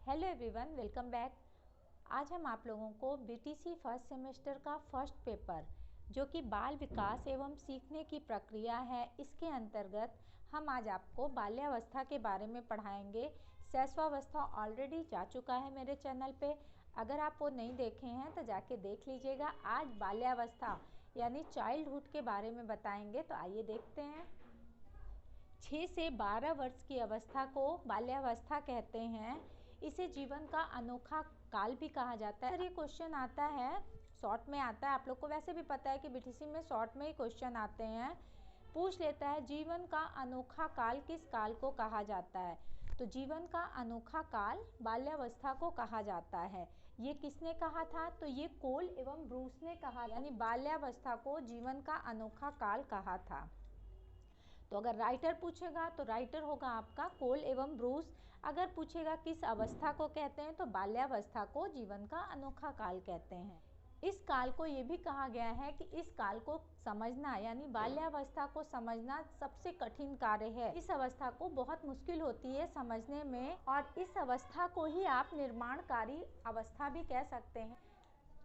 Hello everyone, welcome back. आज हम आप लोगों को बीटीसी फर्स्ट सेमेस्टर का फर्स्ट पेपर जो कि बाल विकास एवं सीखने की प्रक्रिया है, इसके अंतर्गत हम आज आपको बाल्यावस्था के बारे में पढ़ाएंगे। शैशवावस्था ऑलरेडी जा चुका है मेरे चैनल पे, अगर आप वो नहीं देखे हैं तो जाके देख लीजिएगा। आज बाल्यावस्था यानी चाइल्डहुड के बारे में बताएंगे, तो आइए देखते हैं। 6 से 12 वर्ष की अवस्था को बाल्यावस्था कहते हैं। इसे जीवन का अनोखा काल भी कहा जाता है। अगर ये क्वेश्चन आता है, शॉर्ट में आता है, आप लोग को वैसे भी पता है कि बीटीसी में शॉर्ट में ही क्वेश्चन आते हैं, पूछ लेता है जीवन का अनोखा काल किस काल को कहा जाता है, तो जीवन का अनोखा काल बाल्यावस्था को कहा जाता है। ये किसने कहा था? तो ये कोल एवं ब्रूस ने कहा, यानी बाल्यावस्था को जीवन का अनोखा काल कहा था। तो अगर राइटर पूछेगा तो राइटर होगा आपका कोल एवं ब्रूस। अगर पूछेगा किस अवस्था को कहते हैं, तो बाल्यावस्था को जीवन का अनोखा काल कहते हैं। इस काल को ये भी कहा गया है कि इस काल को समझना यानी बाल्यावस्था को समझना सबसे कठिन कार्य है। इस अवस्था को बहुत मुश्किल होती है समझने में, और इस अवस्था को ही आप निर्माणकारी अवस्था भी कह सकते हैं।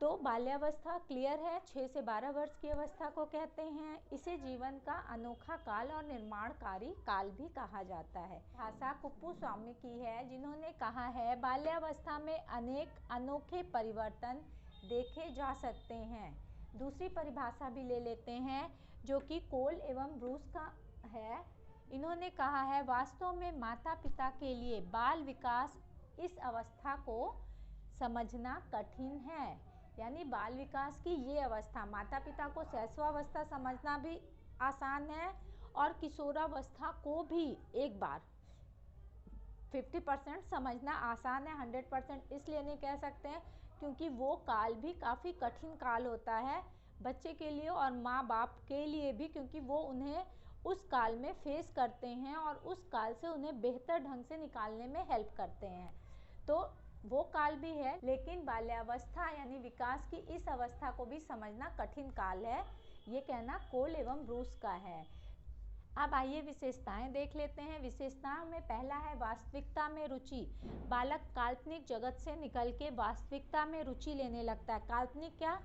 तो बाल्यावस्था क्लियर है, 6 से 12 वर्ष की अवस्था को कहते हैं। इसे जीवन का अनोखा काल और निर्माणकारी काल भी कहा जाता है। भाषा कुप्पुस्वामी की है, जिन्होंने कहा है बाल्यावस्था में अनेक अनोखे परिवर्तन देखे जा सकते हैं। दूसरी परिभाषा भी ले लेते हैं जो कि कोल एवं ब्रूस का है। इन्होंने कहा है वास्तव में माता पिता के लिए बाल विकास इस अवस्था को समझना कठिन है। यानी बाल विकास की ये अवस्था, माता पिता को शैशवावस्था समझना भी आसान है और किशोरावस्था को भी एक बार 50% समझना आसान है। 100% इसलिए नहीं कह सकते हैं क्योंकि वो काल भी काफ़ी कठिन काल होता है बच्चे के लिए और माँ बाप के लिए भी, क्योंकि वो उन्हें उस काल में फेस करते हैं और उस काल से उन्हें बेहतर ढंग से निकालने में हेल्प करते हैं। तो वो काल भी है, लेकिन बाल्यावस्था यानी विकास की इस अवस्था को भी समझना कठिन काल है, ये कहना कोल एवं ब्रूस का है। अब आइए विशेषताएं देख लेते हैं। विशेषताओं में पहला है वास्तविकता में रुचि। बालक काल्पनिक जगत से निकल के वास्तविकता में रुचि लेने लगता है। काल्पनिक क्या?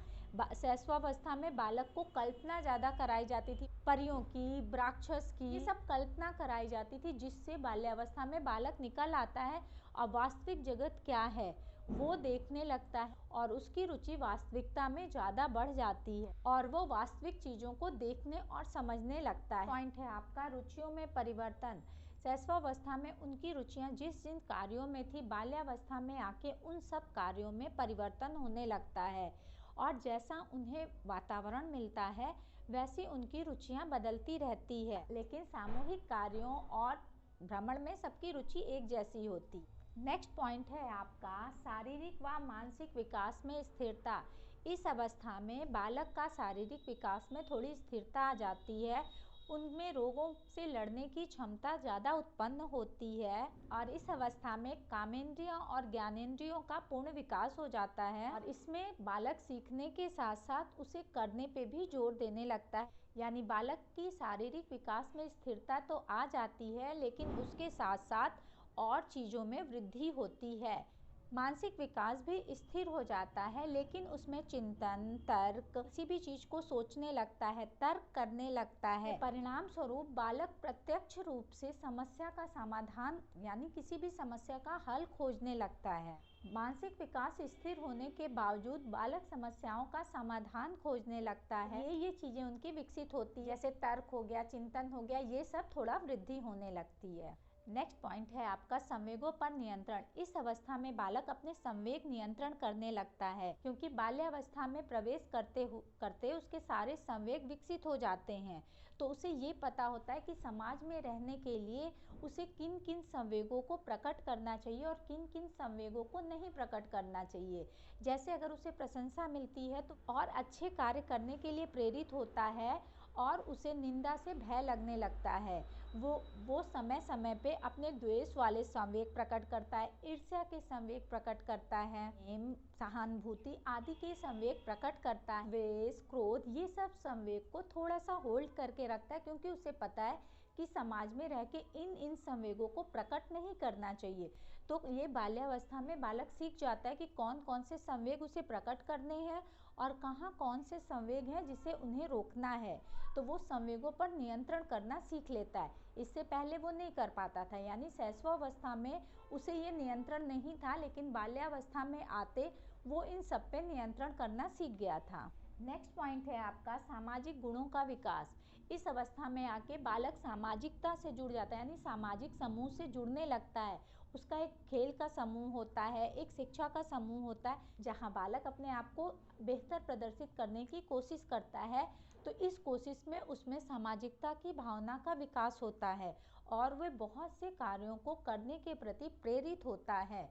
शैशवावस्था में बालक को कल्पना ज़्यादा कराई जाती थी, परियों की, राक्षस की, ये सब कल्पना कराई जाती थी, जिससे बाल्यावस्था में बालक निकल आता है और वास्तविक जगत क्या है वो देखने लगता है और उसकी रुचि वास्तविकता में ज़्यादा बढ़ जाती है और वो वास्तविक चीज़ों को देखने और समझने लगता है। पॉइंट है आपका रुचियों में परिवर्तन। शैशवावस्था में उनकी रुचियां जिस जिन कार्यों में थी, बाल्यावस्था में आके उन सब कार्यों में परिवर्तन होने लगता है और जैसा उन्हें वातावरण मिलता है वैसी उनकी रुचियां बदलती रहती है, लेकिन सामूहिक कार्यों और भ्रमण में सबकी रुचि एक जैसी होती। नेक्स्ट पॉइंट है आपका शारीरिक व मानसिक विकास में स्थिरता। इस अवस्था में बालक का शारीरिक विकास में थोड़ी स्थिरता आ जाती है, उनमें रोगों से लड़ने की क्षमता ज़्यादा उत्पन्न होती है और इस अवस्था में कामेंद्रियों और ज्ञानेंद्रियों का पूर्ण विकास हो जाता है और इसमें बालक सीखने के साथ साथ उसे करने पे भी जोर देने लगता है। यानी बालक की शारीरिक विकास में स्थिरता तो आ जाती है, लेकिन उसके साथ साथ और चीज़ों में वृद्धि होती है। मानसिक विकास भी स्थिर हो जाता है, लेकिन उसमें चिंतन, तर्क, किसी भी चीज़ को सोचने लगता है, तर्क करने लगता है। परिणाम स्वरूप बालक प्रत्यक्ष रूप से समस्या का समाधान यानी किसी भी समस्या का हल खोजने लगता है। मानसिक विकास स्थिर होने के बावजूद बालक समस्याओं का समाधान खोजने लगता है। ये चीज़ें उनकी विकसित होती है, जैसे तर्क हो गया, चिंतन हो गया, ये सब थोड़ा वृद्धि होने लगती है। नेक्स्ट पॉइंट है आपका संवेगों पर नियंत्रण। इस अवस्था में बालक अपने संवेग नियंत्रण करने लगता है, क्योंकि बाल्यावस्था में प्रवेश करते उसके सारे संवेग विकसित हो जाते हैं, तो उसे ये पता होता है कि समाज में रहने के लिए उसे किन किन संवेगों को प्रकट करना चाहिए और किन किन संवेगों को नहीं प्रकट करना चाहिए। जैसे अगर उसे प्रशंसा मिलती है तो और अच्छे कार्य करने के लिए प्रेरित होता है और उसे निंदा से भय लगने लगता है। वो समय समय पे अपने द्वेष वाले संवेग प्रकट करता है, ईर्ष्या के संवेग प्रकट करता है, प्रेम, सहानुभूति आदि के संवेग प्रकट करता है। द्वेष, क्रोध, ये सब संवेग को थोड़ा सा होल्ड करके रखता है, क्योंकि उसे पता है कि समाज में रह के इन संवेगों को प्रकट नहीं करना चाहिए। तो ये बाल्यावस्था में बालक सीख जाता है कि कौन कौन से संवेग उसे प्रकट करने हैं और कहाँ कौन से संवेग हैं जिसे उन्हें रोकना है। तो वो संवेगों पर नियंत्रण करना सीख लेता है। इससे पहले वो नहीं कर पाता था, यानी शैशवावस्था में उसे ये नियंत्रण नहीं था, लेकिन बाल्यावस्था में आते वो इन सब पे नियंत्रण करना सीख गया था। नेक्स्ट पॉइंट है आपका सामाजिक गुणों का विकास। इस अवस्था में आके बालक सामाजिकता से जुड़ जाता है, यानी सामाजिक समूह से जुड़ने लगता है। उसका एक खेल का समूह होता है, एक शिक्षा का समूह होता है, जहाँ बालक अपने आप को बेहतर प्रदर्शित करने की कोशिश करता है। तो इस कोशिश में उसमें सामाजिकता की भावना का विकास होता है और वह बहुत से कार्यों को करने के प्रति प्रेरित होता है।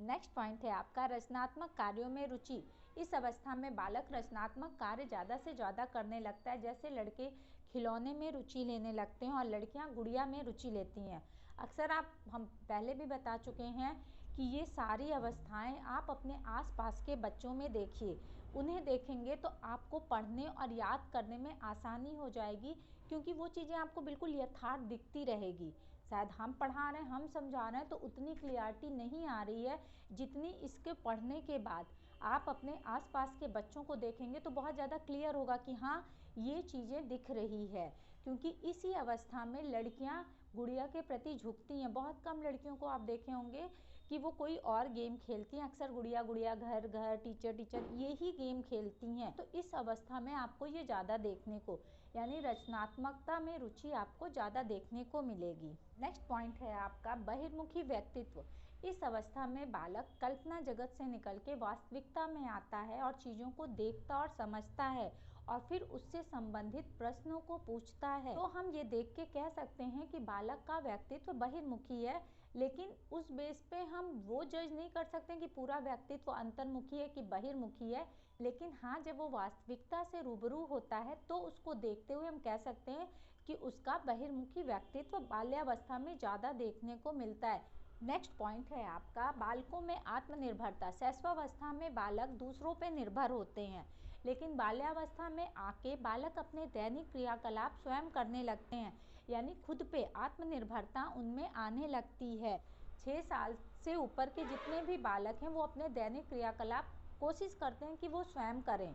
नेक्स्ट पॉइंट है आपका रचनात्मक कार्यों में रुचि। इस अवस्था में बालक रचनात्मक कार्य ज़्यादा से ज़्यादा करने लगता है। जैसे लड़के खिलौने में रुचि लेने लगते हैं और लड़कियां गुड़िया में रुचि लेती हैं। अक्सर हम पहले भी बता चुके हैं कि ये सारी अवस्थाएं आप अपने आसपास के बच्चों में देखिए। उन्हें देखेंगे तो आपको पढ़ने और याद करने में आसानी हो जाएगी, क्योंकि वो चीज़ें आपको बिल्कुल यथार्थ दिखती रहेगी। शायद हम पढ़ा रहे हैं, हम समझा रहे हैं तो उतनी क्लियरिटी नहीं आ रही है जितनी इसके पढ़ने के बाद आप अपने आसपास के बच्चों को देखेंगे तो बहुत ज़्यादा क्लियर होगा कि हाँ ये चीज़ें दिख रही है। क्योंकि इसी अवस्था में लड़कियां गुड़िया के प्रति झुकती हैं। बहुत कम लड़कियों को आप देखे होंगे कि वो कोई और गेम खेलती हैं। अक्सर गुड़िया गुड़िया, घर घर, टीचर टीचर, यही गेम खेलती हैं। तो इस अवस्था में आपको ये ज़्यादा देखने को, यानी रचनात्मकता में रुचि आपको ज़्यादा देखने को मिलेगी। नेक्स्ट पॉइंट है आपका बहिर्मुखी व्यक्तित्व। इस अवस्था में बालक कल्पना जगत से निकल के वास्तविकता में आता है और चीज़ों को देखता और समझता है और फिर उससे संबंधित प्रश्नों को पूछता है। तो हम ये देख के कह सकते हैं कि बालक का व्यक्तित्व बहिर्मुखी है, लेकिन उस बेस पे हम वो जज नहीं कर सकते कि पूरा व्यक्तित्व अंतर्मुखी है कि बहिर्मुखी है। लेकिन हाँ, जब वो वास्तविकता से रूबरू होता है तो उसको देखते हुए हम कह सकते हैं कि उसका बहिर्मुखी व्यक्तित्व बाल्यावस्था में ज़्यादा देखने को मिलता है। नेक्स्ट पॉइंट है आपका बालकों में आत्मनिर्भरता। शैशवावस्था में बालक दूसरों पे निर्भर होते हैं, लेकिन बाल्यावस्था में आके बालक अपने दैनिक क्रियाकलाप स्वयं करने लगते हैं, यानी खुद पे आत्मनिर्भरता उनमें आने लगती है। 6 साल से ऊपर के जितने भी बालक हैं वो अपने दैनिक क्रियाकलाप कोशिश करते हैं कि वो स्वयं करें।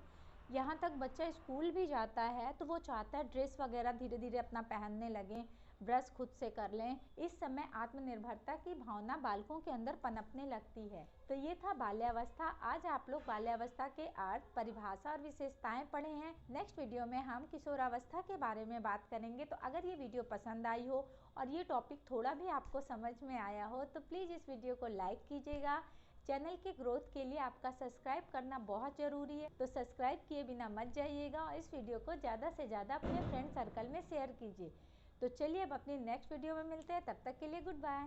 यहाँ तक बच्चा स्कूल भी जाता है तो वो चाहता है ड्रेस वगैरह धीरे धीरे अपना पहनने लगें, ब्रश खुद से कर लें। इस समय आत्मनिर्भरता की भावना बालकों के अंदर पनपने लगती है। तो ये था बाल्यावस्था। आज आप लोग बाल्यावस्था के अर्थ, परिभाषा और विशेषताएं पढ़े हैं। नेक्स्ट वीडियो में हम किशोरावस्था के बारे में बात करेंगे। तो अगर ये वीडियो पसंद आई हो और ये टॉपिक थोड़ा भी आपको समझ में आया हो तो प्लीज़ इस वीडियो को लाइक कीजिएगा। चैनल के ग्रोथ के लिए आपका सब्सक्राइब करना बहुत ज़रूरी है, तो सब्सक्राइब किए बिना मत जाइएगा और इस वीडियो को ज़्यादा से ज़्यादा अपने फ्रेंड सर्कल में शेयर कीजिए। तो चलिए अब अपनी नेक्स्ट वीडियो में मिलते हैं, तब तक के लिए गुड बाय।